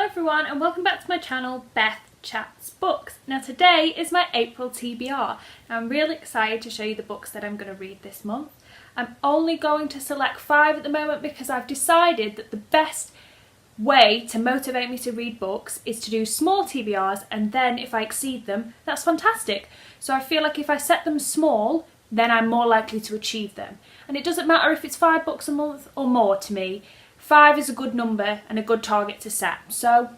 everyone and welcome back to my channel Beth Chats Books. Now today is my April TBR. Now I'm really excited to show you the books that I'm going to read this month. I'm only going to select 5 at the moment because I've decided that the best way to motivate me to read books is to do small TBRs, and then if I exceed them, that's fantastic. So I feel like if I set them small, then I'm more likely to achieve them. And it doesn't matter if it's 5 books a month or more to me. 5 is a good number and a good target to set. So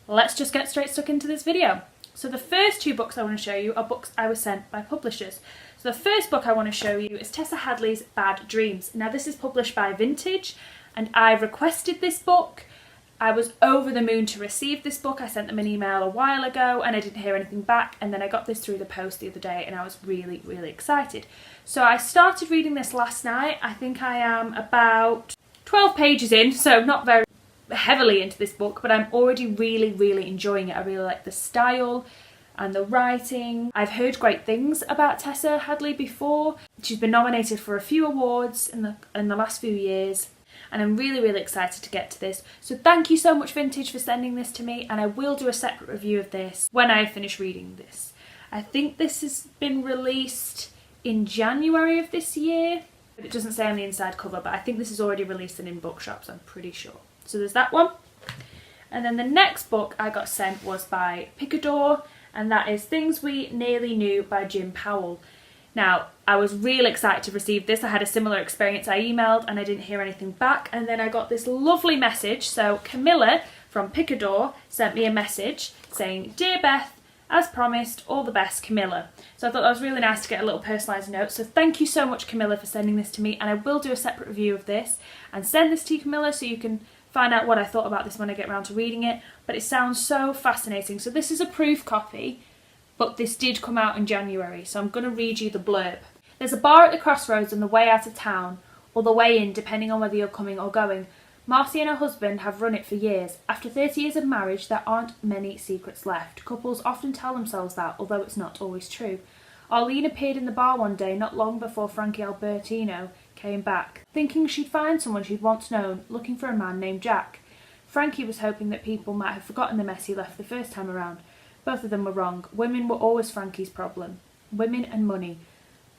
let's just get straight stuck into this video. So the first 2 books I want to show you are books I was sent by publishers. So the first book I want to show you is Tessa Hadley's Bad Dreams. Now this is published by Vintage and I requested this book. I was over the moon to receive this book. I sent them an email a while ago and I didn't hear anything back, and then I got this through the post the other day and I was really excited. So I started reading this last night. I think I am about 12 pages in, so not very heavily into this book, but I'm already really enjoying it. I really like the style and the writing. I've heard great things about Tessa Hadley before. She's been nominated for a few awards in the last few years, and I'm really excited to get to this. So thank you so much Vintage for sending this to me, and I will do a separate review of this when I finish reading this. I think this has been released in January of this year. It doesn't say on the inside cover, but I think this is already released and in bookshops, I'm pretty sure. So there's that one. And then the next book I got sent was by Picador, and that is Things We Nearly Knew by Jim Powell. Now, I was real excited to receive this. I had a similar experience. I emailed and I didn't hear anything back, and then I got this lovely message. So Camilla from Picador sent me a message saying, "Dear Beth, as promised, all the best, Camilla." So I thought that was really nice to get a little personalised note. So thank you so much, Camilla, for sending this to me. And I will do a separate review of this and send this to you, Camilla, so you can find out what I thought about this when I get around to reading it. But it sounds so fascinating. So this is a proof copy, but this did come out in January. So I'm going to read you the blurb. "There's a bar at the crossroads on the way out of town, or the way in, depending on whether you're coming or going. Marcy and her husband have run it for years. After 30 years of marriage, there aren't many secrets left. Couples often tell themselves that, although it's not always true. Arlene appeared in the bar one day not long before Frankie Albertino came back, thinking she'd find someone she'd once known, looking for a man named Jack. Frankie was hoping that people might have forgotten the mess he left the first time around. Both of them were wrong. Women were always Frankie's problem. Women and money.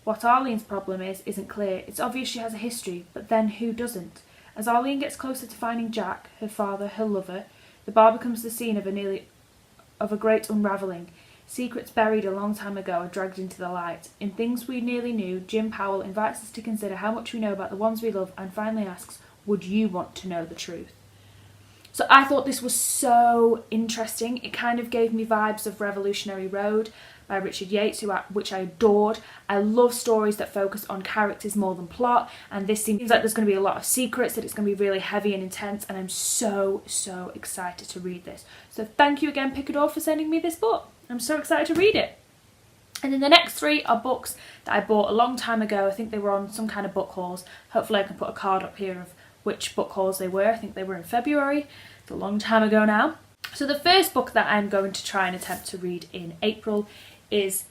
What Arlene's problem isn't clear. It's obvious she has a history, but then who doesn't? As Arlene gets closer to finding Jack, her father, her lover, the bar becomes the scene of a great unravelling. Secrets buried a long time ago are dragged into the light. In Things We Nearly Knew, Jim Powell invites us to consider how much we know about the ones we love, and finally asks, would you want to know the truth? So I thought this was so interesting. It kind of gave me vibes of Revolutionary Road by Richard Yates, which I adored. I love stories that focus on characters more than plot, and this seems like there's going to be a lot of secrets, that it's going to be really heavy and intense, and I'm so excited to read this. So thank you again, Picador, for sending me this book. I'm so excited to read it. And then the next 3 are books that I bought a long time ago. I think they were on some kind of book hauls. Hopefully I can put a card up here of which book hauls they were. I think they were in February. It's a long time ago now. So the first book that I'm going to try and attempt to read in April is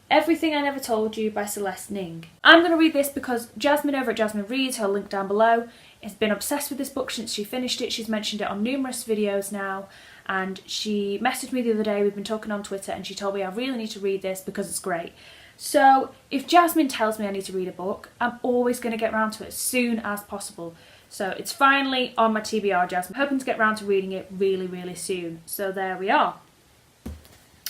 Everything I Never Told You by Celeste Ning. I'm going to read this because Jasmine over at Jasmine Reads, her link down below, has been obsessed with this book since she finished it. She's mentioned it on numerous videos now, and she messaged me the other day. We've been talking on Twitter and she told me I really need to read this because it's great. So if Jasmine tells me I need to read a book, I'm always going to get around to it as soon as possible. So it's finally on my TBR, Jasmine. I'm hoping to get around to reading it really soon. So there we are.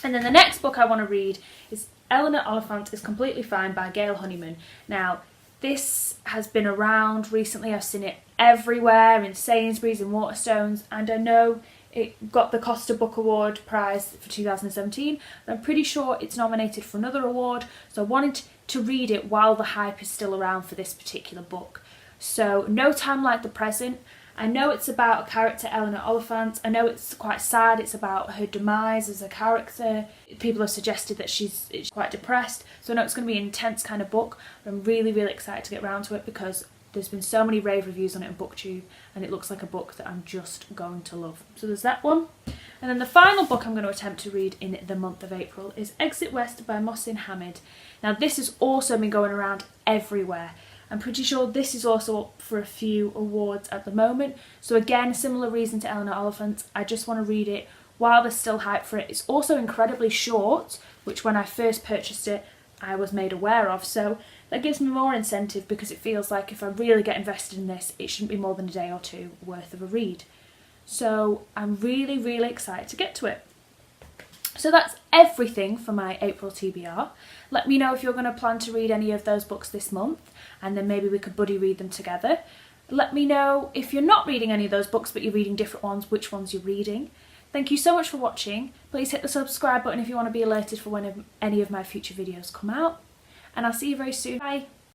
And then the next book I want to read is Eleanor Oliphant is Completely Fine by Gail Honeyman. Now, this has been around recently. I've seen it everywhere, in Sainsbury's and Waterstones, and I know it got the Costa Book Award prize for 2017. But I'm pretty sure it's nominated for another award, so I wanted to read it while the hype is still around for this particular book. So, No Time Like the Present. I know it's about a character, Eleanor Oliphant. I know it's quite sad. It's about her demise as a character. People have suggested that she's quite depressed. So I know it's going to be an intense kind of book. But I'm really excited to get around to it because there's been so many rave reviews on it on BookTube, and it looks like a book that I'm just going to love. So there's that one. And then the final book I'm going to attempt to read in the month of April is Exit West by Mohsin Hamid. Now this has also been going around everywhere. I'm pretty sure this is also up for a few awards at the moment. So again, a similar reason to Eleanor Oliphant, I just want to read it while there's still hype for it. It's also incredibly short, which when I first purchased it, I was made aware of. So that gives me more incentive because it feels like if I really get invested in this, it shouldn't be more than a day or two worth of a read. So I'm really, really excited to get to it. So that's everything for my April TBR. Let me know if you're going to plan to read any of those books this month, and then maybe we could buddy read them together. Let me know if you're not reading any of those books but you're reading different ones, which ones you're reading. Thank you so much for watching. Please hit the subscribe button if you want to be alerted for when any of my future videos come out. And I'll see you very soon. Bye!